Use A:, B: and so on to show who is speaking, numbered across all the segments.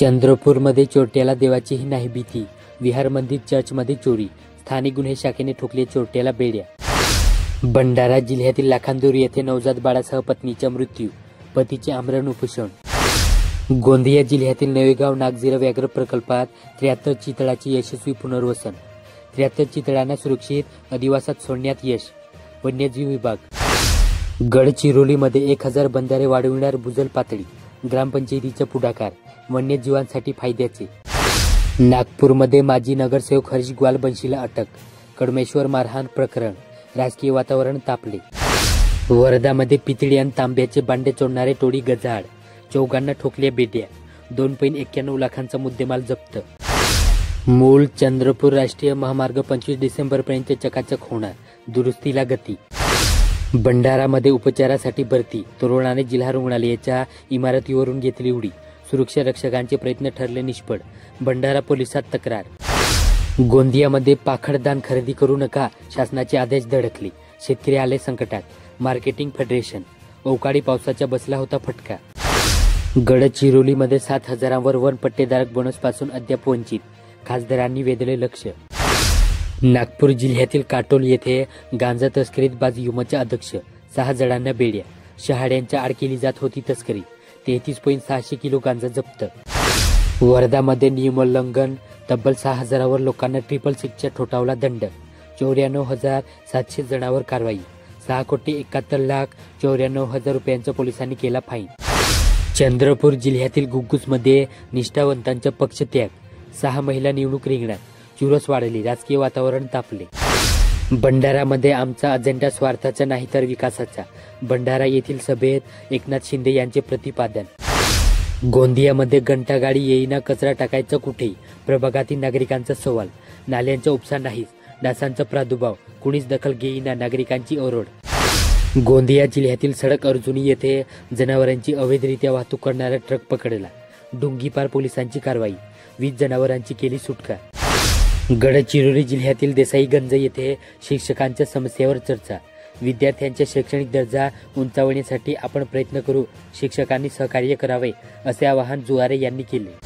A: चंद्रपूरमध्ये चोरट्याला देवाचीही नाही भीती. विहार मंदिर चर्चमध्ये चोरी. स्थानिक गुन्हे शाखेने ठोकले चोरट्याला बेड्या. भंडारा जिल्ह्यातील लाखांदूर येथे नवजात बाळासह पत्नीचा मृत्यू. पतीचे आमरण उपोषण. गोंदिया जिल्ह्यातील नवेगाव नागझिरा व्याघ्र प्रकल्पात 73 चितळाचे यशस्वी पुनर्वसन. 73 चितळांना सुरक्षित अधिवासात सोडण्यात यश. वन्यजीव विभाग. गडचिरोलीमध्ये 1000 बंधारे वाढविणार भूजल पातळी. ग्रामपंचायतीचा पुढाकार. वन्यजीवांसाठी फायद्याचे. नागपूरमध्ये माजी नगरसेवक हरीश ग्वालबंशीला अटक. कडमेश्वर मारहाण प्रकरण. राजकीय वातावरण तापले. वर्धामध्ये पितळी आणि तांब्याचे भांडे चोरणारे टोळी गजाआड. 4 ठोकल्या बेड्या. 2.91 लाखांचा मुद्देमाल जप्त. मूळ चंद्रपूर राष्ट्रीय महामार्ग 25 डिसेंबरपर्यंत चकाचक होणार. दुरुस्तीला गती. भंडारामध्ये उपचारासाठी भरती. तरुणाने जिल्हा रुग्णालयाच्या इमारतीवरून घेतली उडी. सुरक्षा रक्षकांचे प्रयत्न ठरले निष्फळ. भंडारा पोलिसात तक्रार. गोंदियामध्ये पाखडधान खरेदी करू नका, शासनाचे आदेश धडकले. शेतकरी आले संकटात. Marketing federation. अवकाळी पावसाचा बसला होता फटका. गडचिरोलीमध्ये 7,000वर वन पट्टेधारक बोनसपासून अद्याप वंचित. खासदारांनी वेधले लक्ष. नागपूर जिल्ह्यातील काटोल येथे गांजा तस्करीत बाजयुमचा अध्यक्ष. 6 जणांना बेड्या. शहाड्यांच्या आड केली जात होती तस्करी. 33.600 किलो गांजा जप्त. वर्धामध्ये नियमोल्लंघन. तब्बल 6,000वर लोकांना 666च्या ठोठावला दंड. 94,700 जणांवर कारवाई. 6,71,94,000 रुपयांचा पोलिसांनी केला फाईन. चंद्रपूर जिल्ह्यातील गुग्गुसमध्ये निष्ठावंतांचा पक्षत्याग. 6 महिला निवडणूक रिंगणात. चुरस वाढली. राजकीय वातावरण तापले. भंडारामध्ये आमचा अजेंडा स्वार्थाचा नाही तर विकासाचा. भंडारा येथील सभेत एकनाथ शिंदे यांचे प्रतिपादन. गोंदियामध्ये घंटागाडी येईना, कचरा टाकायचा कुठेही. प्रभागातील नागरिकांचा सवाल. नाल्यांचा उपसा नाहीच. डासांचा प्रादुर्भाव. कुणीच दखल घेईना, नागरिकांची ओरड. गोंदिया जिल्ह्यातील सडक अर्जुनी येथे जनावरांची अवैधरित्या वाहतूक करणारा ट्रक पकडला. डुंगीपार पोलिसांची कारवाई. 20 जनावरांची केली सुटका. गडचिरोली जिल्ह्यातील देसाईगंज येथे शिक्षकांच्या समस्येवर चर्चा. विद्यार्थ्यांचा शैक्षणिक दर्जा उंचावण्यासाठी आपण प्रयत्न करू. शिक्षकांनी सहकार्य करावे, असे आवाहन जुआरे यांनी केले.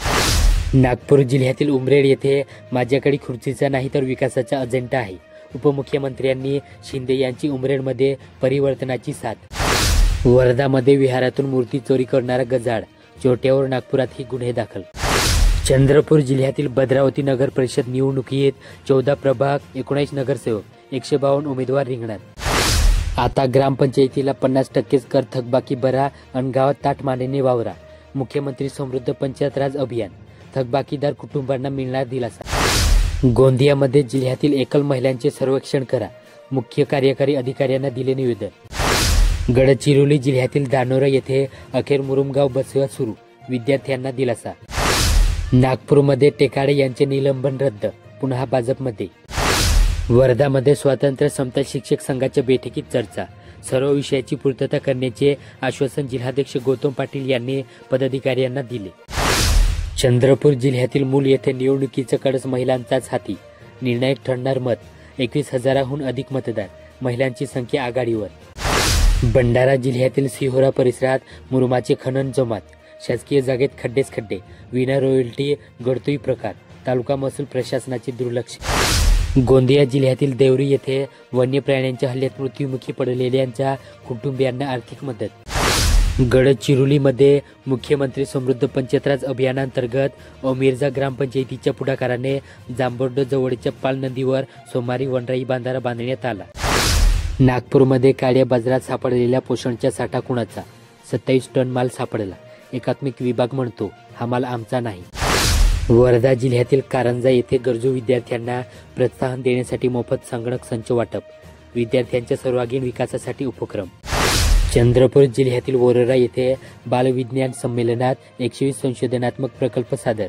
A: नागपूर जिल्ह्यातील उमरेड येथे माझ्याकडे खुर्चीचा नाही तर विकासाचा अजेंडा आहे. उपमुख्यमंत्र्यांनी शिंदे यांची उमरेडमध्ये परिवर्तनाची साथ. वर्धामध्ये विहारातून मूर्ती चोरी करणारा गजाआड. चोरट्यावर नागपुरातही गुन्हे दाखल. चंद्रपूर जिल्ह्यातील भद्रावती नगर परिषद निवडणुकीत 14 प्रभाग, 19 नगरसेवक, 152 उमेदवार रिंगणात. आता ग्रामपंचायतीला 50% कर थकबाकी भरा आणि गावात ताट मानेने वावरा. मुख्यमंत्री समृद्ध पंचायत राज अभियान. थकबाकीदार कुटुंबांना मिळणार दिलासा. गोंदियामध्ये जिल्ह्यातील एकल महिलांचे सर्वेक्षण करा. मुख्य कार्यकारी अधिकाऱ्यांना दिले निवेदन. गडचिरोली जिल्ह्यातील धानोरा येथे अखेर मुरुमगाव बससेवा सुरू. विद्यार्थ्यांना दिलासा. नागपूरमध्ये टेकाडे यांचे निलंबन रद्द. पुन्हा भाजपमध्ये. वर्धामध्ये स्वातंत्र्य समता शिक्षक संघाच्या बैठकीत चर्चा. सर्व विषयाची पूर्तता करण्याचे आश्वासन जिल्हाध्यक्ष गौतम पाटील यांनी पदाधिकाऱ्यांना दिले. चंद्रपूर जिल्ह्यातील मूल येथे निवडणुकीचा कळस महिलांचाच हाती. निर्णायक ठरणार मत. 21,000हून अधिक मतदार. महिलांची संख्या आघाडीवर. भंडारा जिल्ह्यातील सिहोरा परिसरात मुरुमाचे खनन जमात. शासकीय जागेत खड्डेच खड्डे. विना रॉयल्टी घडतोय प्रकार. तालुका महसूल प्रशासनाचे दुर्लक्ष. गोंदिया जिल्ह्यातील देवरी येथे वन्य प्राण्यांच्या हल्ल्यात मृत्युमुखी पडलेल्यांच्या कुटुंबियांना आर्थिक मदत. गडचिरोलीमध्ये मुख्यमंत्री समृद्ध पंचायत राज अभियानांतर्गत ओमिरजा ग्रामपंचायतीच्या पुढाकाराने जांभोर्ड जवळच्या पाल नदीवर सोमवारी वनराई बांधारा बांधण्यात आला. नागपूरमध्ये काळ्या बाजारात सापडलेल्या पोषणचा साठा कुणाचा? 27 टन माल सापडला. एकात्मिक विभाग म्हणतो हा माल आमचा नाही. वर्धा जिल्ह्यातील कारंजा येथे गरजू विद्यार्थ्यांना प्रोत्साहन देण्यासाठी मोफत संगणक संच वाटप. विद्यार्थ्यांच्या सर्वांगीण विकासासाठी उपक्रम. चंद्रपूर जिल्ह्यातील वरोरा येथे बालविज्ञान संमेलनात 120 संशोधनात्मक प्रकल्प सादर.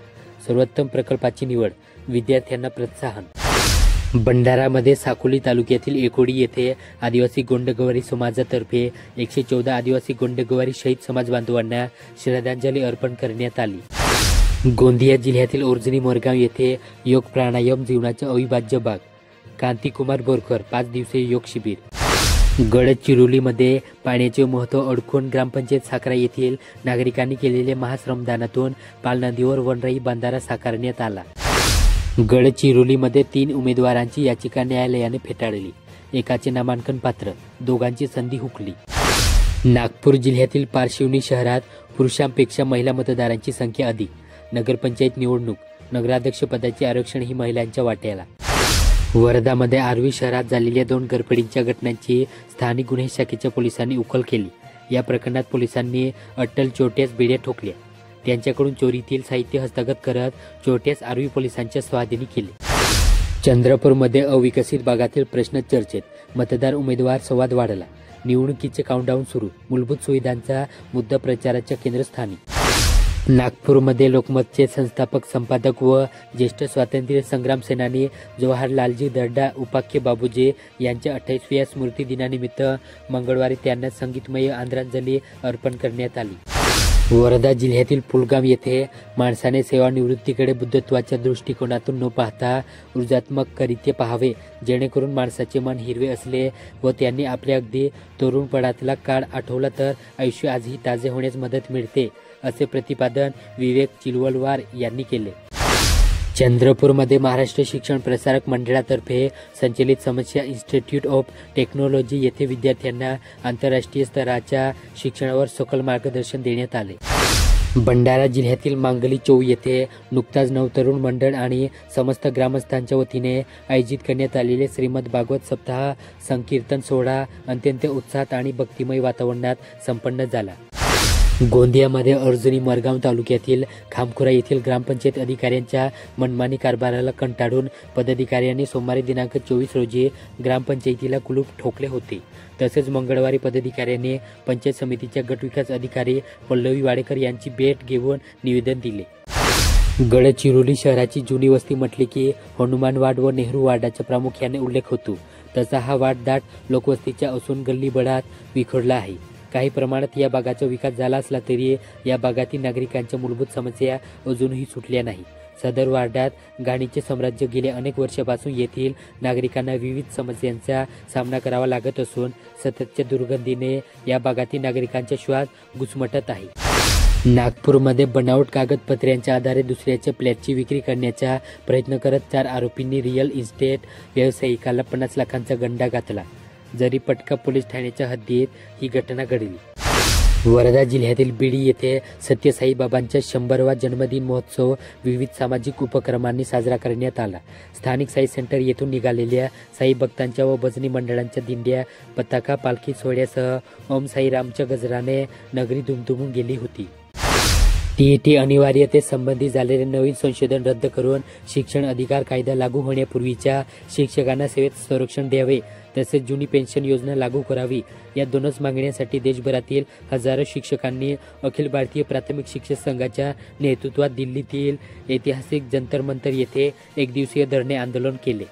A: सर्वोत्तम प्रकल्पाची निवड. विद्यार्थ्यांना प्रोत्साहन. भंडारामध्ये साकोली तालुक्यातील एकोडी येथे आदिवासी गोंडगवारी समाजातर्फे 114 आदिवासी गोंडगवारी शहीद समाज बांधवांना श्रद्धांजली अर्पण करण्यात आली. गोंदिया जिल्ह्यातील ओर्जनी मोरगाव येथे योग प्राणायाम जीवनाचा अविभाज्य भाग. कांतिकुमार बोरकर 5 दिवसीय योग शिबिर. गडचिरोलीमध्ये पाण्याचे महत्त्व ओळखून ग्रामपंचायत साखरा येथील नागरिकांनी केलेल्या महाश्रमदानातून पाल नदीवर वनराई बंधारा साकारण्यात आला. गडचिरोलीमध्ये 3 उमेदवारांची याचिका न्यायालयाने फेटाळली. एकाचे नामांकन पात्र, दोघांची संधी हुकली. नागपूर जिल्ह्यातील पारशिवनी शहरात पुरुषांपेक्षा महिला मतदारांची संख्या अधिक. नगरपंचायत निवडणूक, नगराध्यक्षपदाचे आरक्षण ही महिलांच्या वाट्याला. वर्धामध्ये आर्वी शहरात झालेल्या 2 गडफडींच्या घटनांची स्थानिक गुन्हे शाखेच्या पोलिसांनी उकल केली. या प्रकरणात पोलिसांनी अट्टल चोरट्यास बेड्या ठोकल्या. त्यांच्याकडून चोरीतील साहित्य हस्तगत करत चोरट्यास आर्वी पोलिसांच्या स्वाधीनी केले. चंद्रपूरमध्ये अविकसित भागातील प्रश्न चर्चेत, मतदार उमेदवार संवाद वाढला. निवडणुकीचे काउंटडाऊन सुरू, मूलभूत सुविधांचा मुद्दा प्रचाराच्या केंद्रस्थानी. नागपूरमध्ये लोकमतचे संस्थापक संपादक व ज्येष्ठ स्वातंत्र्य संग्राम सेनानी जवाहरलालजी दर्डा उपाख्य बाबूजी यांच्या 28व्या स्मृती दिनानिमित्त मंगळवारी त्यांना संगीतमय आदरांजली अर्पण करण्यात आली. वर्धा जिल्ह्यातील पुलगाम येथे माणसाने सेवानिवृत्तीकडे बुद्धत्वाच्या दृष्टिकोनातून न पाहता ऊर्जात्मकरित्या पाहावे, जेणेकरून माणसाचे मन हिरवे असले व त्यांनी आपल्या अगदी तरुणपणातला काळ आठवला तर आयुष्य आजही ताजे होण्यास मदत मिळते, असे प्रतिपादन विवेक चिलवलवार यांनी केले. चंद्रपूरमध्ये महाराष्ट्र शिक्षण प्रसारक मंडळातर्फे संचलित समस्या इन्स्टिट्यूट ऑफ टेक्नॉलॉजी येथे विद्यार्थ्यांना आंतरराष्ट्रीय स्तराच्या शिक्षणावर सखोल मार्गदर्शन देण्यात आले. भंडारा जिल्ह्यातील मांगली चौक येथे नुकताच नवतरुण मंडळ आणि समस्त ग्रामस्थांच्या वतीने आयोजित करण्यात आलेले श्रीमद भागवत सप्ताह संकीर्तन सोहळा अत्यंत उत्साहात आणि भक्तिमय वातावरणात संपन्न झाला. गोंदियामध्ये अर्जुनी मरगाव तालुक्यातील खामखुरा येथील ग्रामपंचायत अधिकाऱ्यांच्या मनमानी कारभाराला कंटाळून पदाधिकाऱ्यांनी सोमवारी दिनांक 24 रोजी ग्रामपंचायतीला कुलूप ठोकले होते. तसेच मंगळवारी पदाधिकाऱ्यांनी पंचायत समितीच्या गटविकास अधिकारी पल्लवी वाडेकर यांची भेट घेऊन निवेदन दिले. गडचिरोली शहराची जुनी वस्ती म्हटली की हनुमान वाड व नेहरू वाडाचा प्रामुख्याने उल्लेख होतो. तसा हा वाड दाट लोकवस्तीचा असून गल्लीबळात विखुरला आहे. काही प्रमाणात या भागाचा विकास झाला असला तरी या भागातील नागरिकांच्या मूलभूत समस्या अजूनही सुटल्या नाही. सदर वार्डात घाणीचे साम्राज्य गेल्या अनेक वर्षापासून येथील नागरिकांना विविध समस्यांचा सामना करावा लागत असून सततच्या दुर्गंधीने या भागातील नागरिकांचा श्वास घुसमटत आहे. नागपूरमध्ये बनावट कागदपत्रांच्या आधारे दुसऱ्याच्या फ्लॅटची विक्री करण्याचा प्रयत्न करत 4 आरोपींनी रिअल इस्टेट व्यावसायिकाला 50 लाखांचा गंडा घातला. जरीपटका पोलीस ठाण्याच्या हद्दीत ही घटना घडली. वर्धा जिल्ह्यातील बीडी येथे सत्यसाई बाबांचा 100वा जन्मदिन महोत्सव विविध सामाजिक उपक्रमांनी साजरा करण्यात आला. स्थानिक साई सेंटर येथून निघालेल्या साई भक्तांच्या व भजनी मंडळांच्या दिंड्या, पताका, पालखी सोहळ्यासह ओम साईरामच्या गजराने नगरी दुमदुमून गेली होती. टीईटी अनिवार्यतेसंबंधी झालेले नवीन संशोधन रद्द करून शिक्षण अधिकार कायदा लागू होण्यापूर्वीच्या शिक्षकांना सेवेत संरक्षण द्यावे, तसेच जुनी पेन्शन योजना लागू करावी, या 2च मागण्यांसाठी देशभरातील हजारो शिक्षकांनी अखिल भारतीय प्राथमिक शिक्षक संघाच्या नेतृत्वात दिल्लीतील ऐतिहासिक जंतर मंतर येथे 1 दिवसीय धरणे आंदोलन केले.